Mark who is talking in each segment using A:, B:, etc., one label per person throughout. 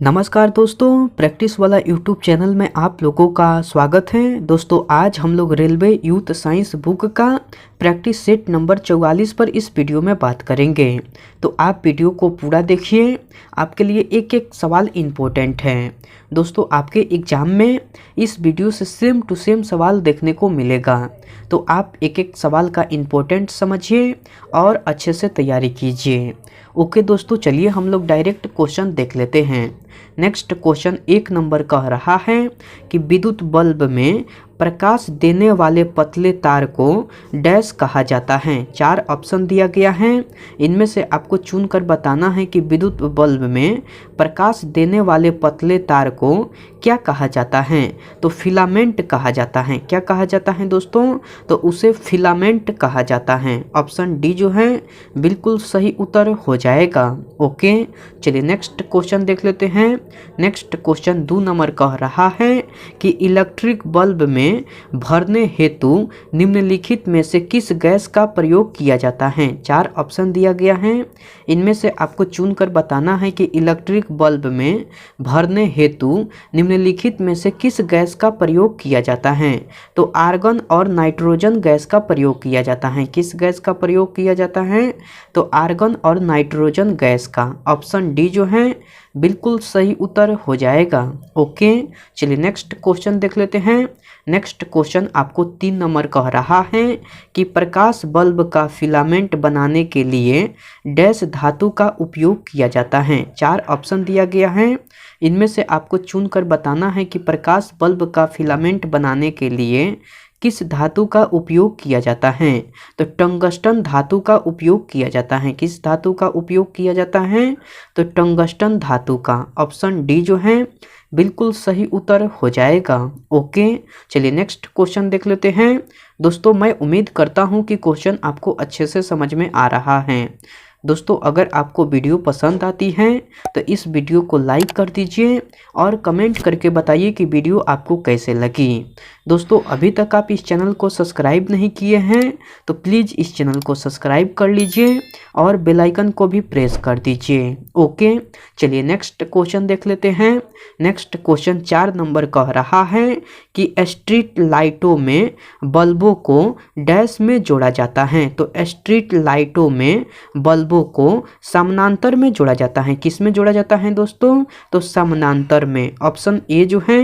A: नमस्कार दोस्तों, प्रैक्टिस वाला यूट्यूब चैनल में आप लोगों का स्वागत है। दोस्तों आज हम लोग रेलवे यूथ साइंस बुक का प्रैक्टिस सेट नंबर 44 पर इस वीडियो में बात करेंगे। तो आप वीडियो को पूरा देखिए, आपके लिए एक एक सवाल इम्पोर्टेंट है। दोस्तों आपके एग्ज़ाम में इस वीडियो से सेम टू सेम सवाल देखने को मिलेगा, तो आप एक एक सवाल का इम्पोर्टेंट समझिए और अच्छे से तैयारी कीजिए। ओके दोस्तों, चलिए हम लोग डायरेक्ट क्वेश्चन देख लेते हैं। नेक्स्ट क्वेश्चन 1 नंबर कह रहा है कि विद्युत बल्ब में प्रकाश देने वाले पतले तार को डैश कहा जाता है। 4 ऑप्शन दिया गया है, इनमें से आपको चुनकर बताना है कि विद्युत बल्ब में प्रकाश देने वाले पतले तार को क्या कहा जाता है। तो फिलामेंट कहा जाता है। क्या कहा जाता है दोस्तों? तो उसे फिलामेंट कहा जाता है। ऑप्शन डी जो है बिल्कुल सही उत्तर हो जाएगा। ओके, चलिए नेक्स्ट क्वेश्चन देख लेते हैं। नेक्स्ट क्वेश्चन 2 नंबर कह रहा है कि इलेक्ट्रिक बल्ब में भरने हेतु निम्नलिखित में से किस गैस का प्रयोग किया जाता है। 4 ऑप्शन दिया गया है, इनमें से आपको चुनकर बताना है कि इलेक्ट्रिक बल्ब में भरने हेतु निम्नलिखित में से किस गैस का प्रयोग किया जाता है। तो आर्गन और नाइट्रोजन गैस का प्रयोग किया जाता है। किस गैस का प्रयोग किया जाता है? तो आर्गन और नाइट्रोजन गैस का। ऑप्शन डी जो है बिल्कुल सही उत्तर हो जाएगा। ओके, चलिए नेक्स्ट क्वेश्चन देख लेते हैं। नेक्स्ट क्वेश्चन आपको 3 नंबर कह रहा है कि प्रकाश बल्ब का फिलामेंट बनाने के लिए डैश धातु का उपयोग किया जाता है। 4 ऑप्शन दिया गया है, इनमें से आपको चुनकर बताना है कि प्रकाश बल्ब का फिलामेंट बनाने के लिए किस धातु का उपयोग किया जाता है। तो टंगस्टन धातु का उपयोग किया जाता है। किस धातु का उपयोग किया जाता है? तो टंगस्टन धातु का। ऑप्शन डी जो है बिल्कुल सही उत्तर हो जाएगा। ओके, चलिए नेक्स्ट क्वेश्चन देख लेते हैं। दोस्तों मैं उम्मीद करता हूं कि क्वेश्चन आपको अच्छे से समझ में आ रहा है। दोस्तों अगर आपको वीडियो पसंद आती है तो इस वीडियो को लाइक कर दीजिए और कमेंट करके बताइए कि वीडियो आपको कैसे लगी। दोस्तों अभी तक आप इस चैनल को सब्सक्राइब नहीं किए हैं तो प्लीज़ इस चैनल को सब्सक्राइब कर लीजिए और बेल आइकन को भी प्रेस कर दीजिए। ओके, चलिए नेक्स्ट क्वेश्चन देख लेते हैं। नेक्स्ट क्वेश्चन 4 नंबर कह रहा है कि स्ट्रीट लाइटों में बल्बों को डैश में जोड़ा जाता है। तो स्ट्रीट लाइटों में बल्बों को समानांतर में जोड़ा जाता है। किस में जोड़ा जाता है दोस्तों? तो समानांतर में। ऑप्शन ए जो है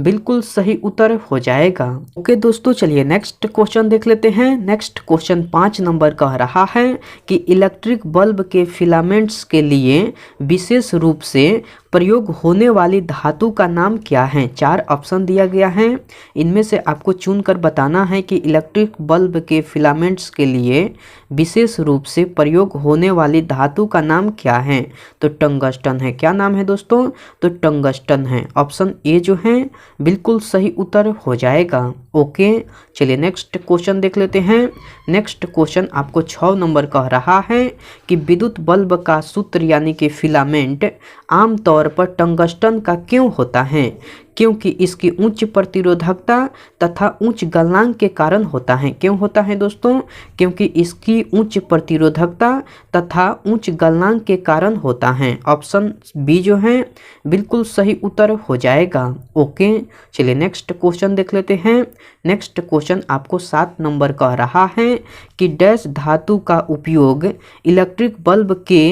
A: बिल्कुल सही उत्तर हो जाएगा। ओके दोस्तों, चलिए नेक्स्ट क्वेश्चन देख लेते हैं। नेक्स्ट क्वेश्चन 5 नंबर कह रहा है कि इलेक्ट्रिक बल्ब के फिलामेंट्स के लिए विशेष रूप से प्रयोग होने वाली धातु का नाम क्या है। 4 ऑप्शन दिया गया है, इनमें से आपको चुनकर बताना है कि इलेक्ट्रिक बल्ब के फिलामेंट्स के लिए विशेष रूप से प्रयोग होने वाली धातु का नाम क्या है। तो टंगस्टन है। क्या नाम है दोस्तों? तो टंगस्टन है। ऑप्शन ए जो है बिल्कुल सही उत्तर हो जाएगा। ओके, चलिए नेक्स्ट क्वेश्चन देख लेते हैं। नेक्स्ट क्वेश्चन आपको 6 नंबर कह रहा है कि विद्युत बल्ब का सूत्र यानी कि फिलामेंट आमतौर पर टंगस्टन का क्यों होता है? क्योंकि इसकी उच्च प्रतिरोधकता तथा उच्च गलनांक के कारण होता है। क्यों होता है दोस्तों? क्योंकि इसकी उच्च प्रतिरोधकता तथा उच्च गलनांक के कारण होता है। ऑप्शन बी जो है बिल्कुल सही उत्तर हो जाएगा। ओके, चलिए नेक्स्ट क्वेश्चन देख लेते हैं। नेक्स्ट क्वेश्चन आपको 7 नंबर कह रहा है कि डैश धातु का उपयोग इलेक्ट्रिक बल्ब के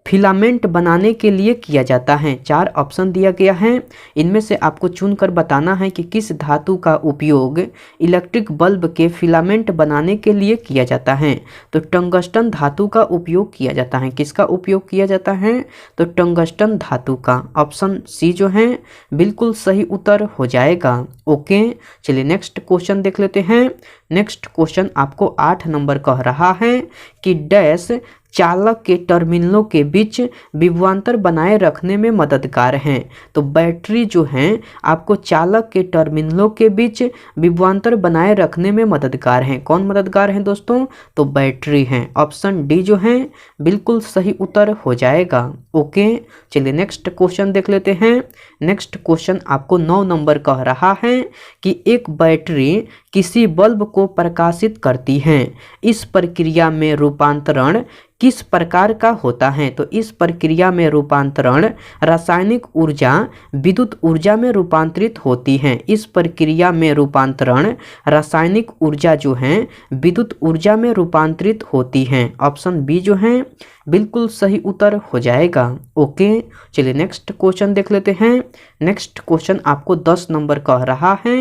A: फिलामेंट बनाने के लिए किया जाता है। 4 ऑप्शन दिया गया है, इनमें से आपको चुनकर बताना है कि किस धातु का उपयोग इलेक्ट्रिक बल्ब के फिलामेंट बनाने के लिए किया जाता है। तो टंगस्टन धातु का उपयोग किया जाता है। किसका उपयोग किया जाता है? तो टंगस्टन धातु का। ऑप्शन सी जो है बिल्कुल सही उत्तर हो जाएगा। ओके, चलिए नेक्स्ट क्वेश्चन देख लेते हैं। नेक्स्ट क्वेश्चन आपको 8 नंबर कह रहा है कि डैश चालक के टर्मिनलों के बीच विभवांतर बनाए रखने में मददगार हैं। तो बैटरी जो है आपको चालक के टर्मिनलों के बीच विभवांतर बनाए रखने में मददगार हैं। कौन मददगार हैं दोस्तों? तो बैटरी हैं। ऑप्शन डी जो है बिल्कुल सही उत्तर हो जाएगा। ओके, चलिए नेक्स्ट क्वेश्चन देख लेते हैं। नेक्स्ट क्वेश्चन आपको 9 नंबर कह रहा है कि एक बैटरी किसी बल्ब को प्रकाशित करती है। इस प्रक्रिया में रूपांतरण किस प्रकार का होता है? तो इस प्रक्रिया में रूपांतरण रासायनिक ऊर्जा विद्युत ऊर्जा में रूपांतरित होती है। इस प्रक्रिया में रूपांतरण रासायनिक ऊर्जा जो है विद्युत ऊर्जा में रूपांतरित होती है। ऑप्शन बी जो है बिल्कुल सही उत्तर हो जाएगा। ओके, चलिए नेक्स्ट क्वेश्चन देख लेते हैं। नेक्स्ट क्वेश्चन आपको 10 नंबर कह रहा है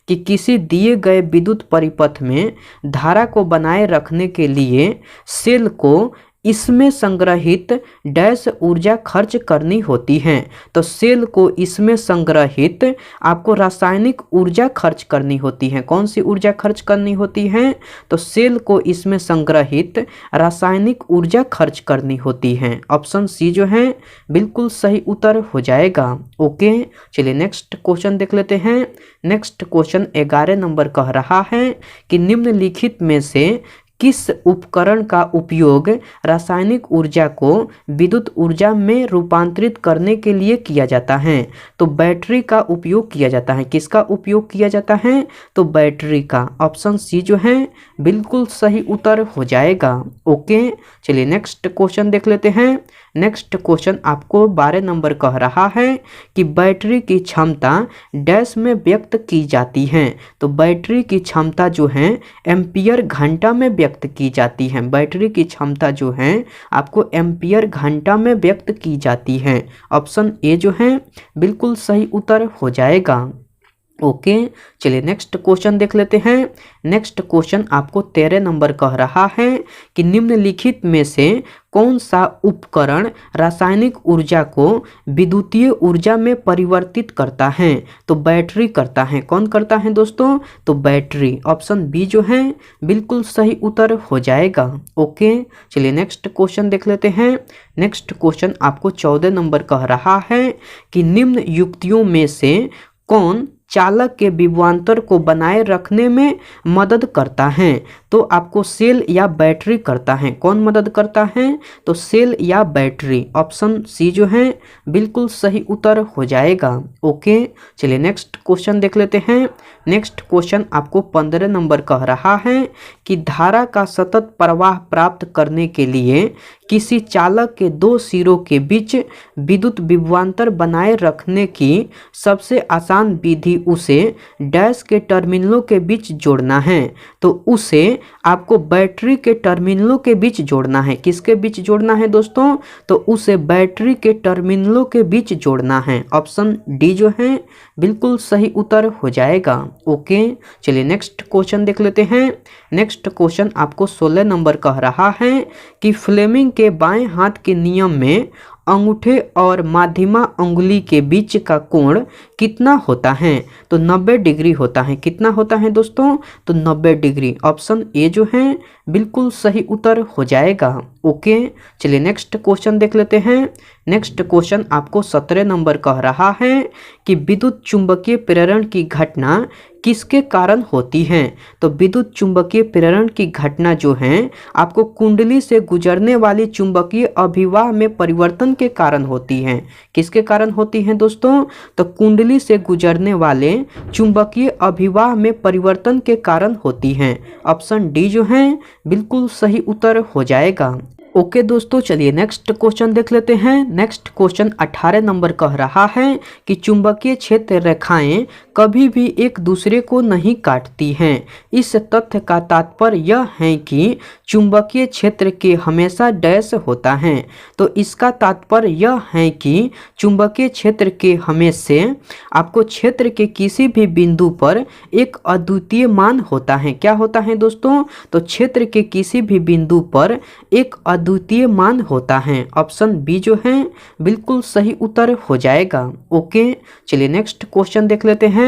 A: कि किसी दिए गए विद्युत परिपथ में धारा को बनाए रखने के लिए सेल को इसमें संग्रहित डैश ऊर्जा खर्च करनी होती है। तो सेल को इसमें संग्रहित आपको रासायनिक ऊर्जा खर्च करनी होती है। कौन सी ऊर्जा खर्च करनी होती है? तो सेल को इसमें संग्रहित रासायनिक ऊर्जा खर्च करनी होती है। ऑप्शन सी जो है बिल्कुल सही उत्तर हो जाएगा। ओके, चलिए नेक्स्ट क्वेश्चन देख लेते हैं। नेक्स्ट क्वेश्चन 11 नंबर कह रहा है कि निम्नलिखित में से किस उपकरण का उपयोग रासायनिक ऊर्जा को विद्युत ऊर्जा में रूपांतरित करने के लिए किया जाता है? तो बैटरी का उपयोग किया जाता है। किसका उपयोग किया जाता है? तो बैटरी का। ऑप्शन सी जो है बिल्कुल सही उत्तर हो जाएगा। ओके, चलिए नेक्स्ट क्वेश्चन देख लेते हैं। नेक्स्ट क्वेश्चन आपको 12 नंबर कह रहा है कि बैटरी की क्षमता डैश में व्यक्त की जाती है। तो बैटरी की क्षमता जो है एम्पियर घंटा में व्यक्त की जाती है। बैटरी की क्षमता जो है आपको एम्पियर घंटा में व्यक्त की जाती है। ऑप्शन ए जो है बिल्कुल सही उत्तर हो जाएगा। ओके, चलिए नेक्स्ट क्वेश्चन देख लेते हैं। नेक्स्ट क्वेश्चन आपको 13 नंबर कह रहा है कि निम्नलिखित में से कौन सा उपकरण रासायनिक ऊर्जा को विद्युतीय ऊर्जा में परिवर्तित करता है? तो बैटरी करता है। कौन करता है दोस्तों? तो बैटरी। ऑप्शन बी जो है बिल्कुल सही उत्तर हो जाएगा। ओके, चलिए नेक्स्ट क्वेश्चन देख लेते हैं। नेक्स्ट क्वेश्चन आपको 14 नंबर कह रहा है कि निम्न युक्तियों में से कौन चालक के विभवांतर को बनाए रखने में मदद करता है? तो आपको सेल या बैटरी करता है। कौन मदद करता है? तो सेल या बैटरी। ऑप्शन सी जो है बिल्कुल सही उत्तर हो जाएगा। ओके, चलिए नेक्स्ट क्वेश्चन देख लेते हैं। नेक्स्ट क्वेश्चन आपको 15 नंबर कह रहा है कि धारा का सतत प्रवाह प्राप्त करने के लिए किसी चालक के दो सिरों के बीच विद्युत विभवांतर बनाए रखने की सबसे आसान विधि उसे डैश के टर्मिनलों के बीच जोड़ना है। तो उसे आपको बैटरी के टर्मिनलों के बीच जोड़ना है। किसके बीच जोड़ना है दोस्तों? तो उसे बैटरी के टर्मिनलों के बीच जोड़ना है। ऑप्शन डी जो है बिल्कुल सही उत्तर हो जाएगा। ओके, चलिए नेक्स्ट क्वेश्चन देख लेते हैं। नेक्स्ट क्वेश्चन आपको 16 नंबर कह रहा है कि फ्लेमिंग के बाएं हाथ के नियम में अंगूठे और माध्यमा अंगुली के बीच का कोण कितना होता है? तो 90 डिग्री होता है। कितना होता है दोस्तों? तो 90 डिग्री। ऑप्शन ए जो है बिल्कुल सही उत्तर हो जाएगा। ओके, चलिए नेक्स्ट क्वेश्चन देख लेते हैं। नेक्स्ट क्वेश्चन आपको 17 नंबर कह रहा है कि विद्युत चुंबकीय प्रेरण की घटना किसके कारण होती है? तो विद्युत चुंबकीय प्रेरण की घटना जो है आपको कुंडली से गुजरने वाली चुंबकीय अभिवाह में परिवर्तन के कारण होती है। किसके कारण होती है दोस्तों? तो कुंडली से गुजरने वाले चुंबकीय अभिवाह में परिवर्तन के कारण होती है। ऑप्शन डी जो है बिल्कुल सही उत्तर हो जाएगा। ओके दोस्तों, चलिए नेक्स्ट क्वेश्चन देख लेते हैं। नेक्स्ट क्वेश्चन 18 नंबर कह रहा है कि चुंबकीय क्षेत्र रेखाएं कभी भी एक दूसरे को नहीं काटती हैं। इस तथ्य का तात्पर्य यह है कि चुंबकीय क्षेत्र के हमेशा डैश होता है। तो इसका तात्पर्य यह है कि चुंबकीय क्षेत्र के हमेशा आपको क्षेत्र के किसी भी बिंदु पर एक अद्वितीय मान होता है। क्या होता है दोस्तों? तो क्षेत्र के किसी भी बिंदु पर एक अद्वितीय मान होता है। ऑप्शन बी जो है बिल्कुल सही उत्तर हो जाएगा। ओके, चलिए नेक्स्ट क्वेश्चन देख लेते हैं।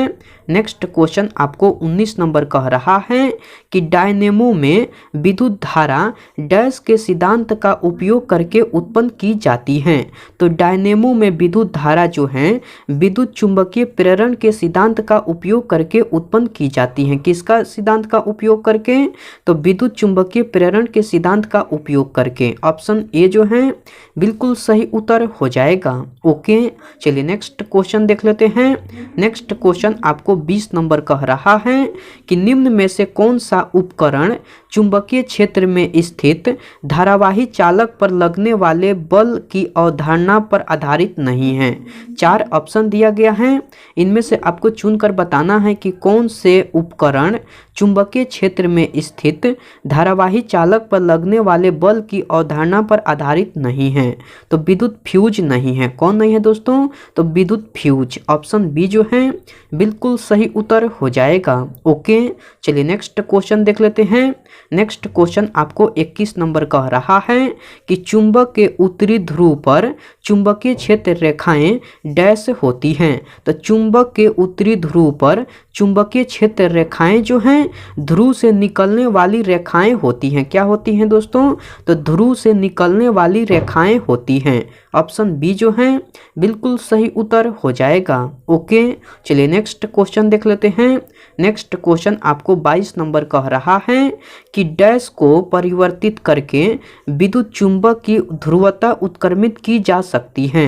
A: नेक्स्ट क्वेश्चन आपको 19 नंबर कह रहा है कि डायनेमो में विद्युत धारा डैश के सिद्धांत का उपयोग करके उत्पन्न की जाती है। तो डायनेमो में विद्युत धारा जो है विद्युत चुंबकीय प्रेरण के सिद्धांत का उपयोग करके उत्पन्न की जाती है। किसका सिद्धांत का उपयोग करके? तो विद्युत चुंबकीय प्रेरण के सिद्धांत का उपयोग करके। करके। ऑप्शन ए जो है बिल्कुल सही उत्तर हो जाएगा। ओके, चलिए नेक्स्ट क्वेश्चन देख लेते हैं। नेक्स्ट क्वेश्चन आपको 20 नंबर कह रहा है कि निम्न में से कौन सा उपकरण चुंबकीय क्षेत्र में स्थित धारावाही चालक पर लगने वाले बल की अवधारणा पर आधारित नहीं है। 4 ऑप्शन दिया गया है, इनमें से आपको चुनकर बताना है कि कौन से उपकरण चुंबकीय क्षेत्र में स्थित धारावाही चालक पर लगने वाले बल की अवधारणा पर आधारित नहीं है। तो विद्युत फ्यूज नहीं है। कौन नहीं है दोस्तों? तो विद्युत फ्यूज। ऑप्शन बी जो है बिल्कुल सही उत्तर हो जाएगा। ओके, चलिए नेक्स्ट क्वेश्चन देख लेते हैं। नेक्स्ट क्वेश्चन आपको 21 नंबर कह रहा है कि चुंबक के उत्तरी ध्रुव पर चुंबकीय क्षेत्र रेखाएं डैश होती हैं। तो चुंबक के उत्तरी ध्रुव पर चुंबकीय क्षेत्र रेखाएं जो हैं ध्रुव से निकलने वाली रेखाएं होती हैं। क्या होती हैं दोस्तों? तो ध्रुव से निकलने वाली रेखाएं होती हैं। ऑप्शन बी जो है बिल्कुल सही उत्तर हो जाएगा। ओके, चलिए नेक्स्ट क्वेश्चन देख लेते हैं। नेक्स्ट क्वेश्चन आपको 22 नंबर कह रहा है कि डैश को परिवर्तित करके विद्युत चुंबक की ध्रुवता उत्क्रमित की जा सकती है।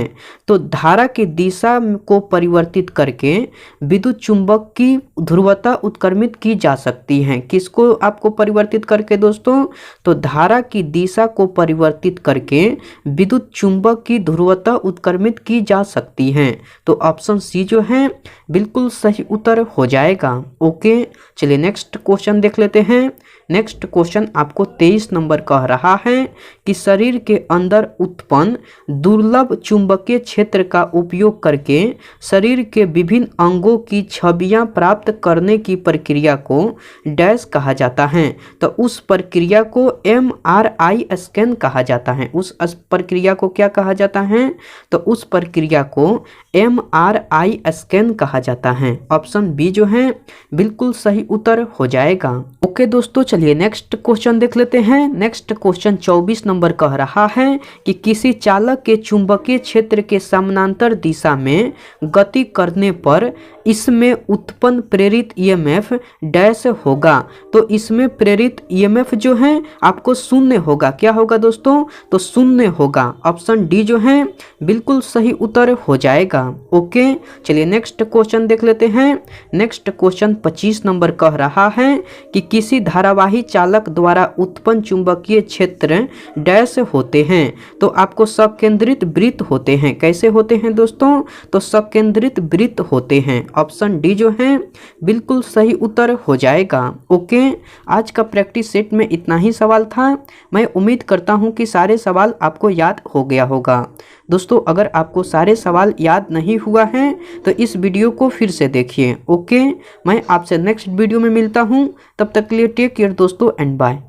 A: तो धारा की दिशा को परिवर्तित करके विद्युत चुंबक की ध्रुवता उत्क्रमित की जा सकती है। किसको आपको परिवर्तित करके दोस्तों? तो धारा की दिशा को परिवर्तित करके विद्युत चुंबक की ध्रुवता उत्क्रमित की जा सकती है। तो ऑप्शन सी जो है बिल्कुल सही उत्तर हो जाएगा। ओके, चलिए नेक्स्ट क्वेश्चन देख लेते हैं। नेक्स्ट क्वेश्चन आपको 23 नंबर कह रहा है कि शरीर के अंदर उत्पन्न दुर्लभ चुंबकीय क्षेत्र का उपयोग करके शरीर के विभिन्न अंगों की छवियां प्राप्त करने की प्रक्रिया को डैश कहा जाता है। तो उस प्रक्रिया को MRI स्कैन कहा जाता है। उस प्रक्रिया को क्या कहा जाता है? तो उस प्रक्रिया को MRI स्कैन कहा जाता है। ऑप्शन बी जो है बिल्कुल सही उत्तर हो जाएगा। ओके दोस्तों, चलिए नेक्स्ट क्वेश्चन देख लेते हैं। नेक्स्ट क्वेश्चन 24 नंबर कह रहा है कि किसी चालक के चुंबकीय क्षेत्र के समानांतर दिशा में गति करने पर इसमें उत्पन्न प्रेरित EMF डैश होगा। तो इसमें प्रेरित EMF जो है आपको शून्य होगा। क्या होगा दोस्तों? तो शून्य होगा। ऑप्शन डी जो है बिल्कुल सही उत्तर हो जाएगा। ओके, चलिए नेक्स्ट क्वेश्चन देख लेते हैं। नेक्स्ट क्वेश्चन 25 नंबर कह रहा है कि किसी धारावाही चालक द्वारा उत्पन्न चुंबकीय क्षेत्र डैश होते हैं। तो आपको सकेंद्रित वृत्त होते हैं। कैसे होते हैं दोस्तों? तो सकेंद्रित वृत्त होते हैं। ऑप्शन डी जो है बिल्कुल सही उत्तर हो जाएगा। ओके, आज का प्रैक्टिस सेट में इतना ही सवाल था। मैं उम्मीद करता हूं कि सारे सवाल आपको याद हो गया होगा। दोस्तों, अगर आपको सारे सवाल याद नहीं हुआ है तो इस वीडियो को फिर से देखिए। ओके, मैं आपसे नेक्स्ट वीडियो में मिलता हूं। तब तक के लिए टेक केयर दोस्तों एंड बाय।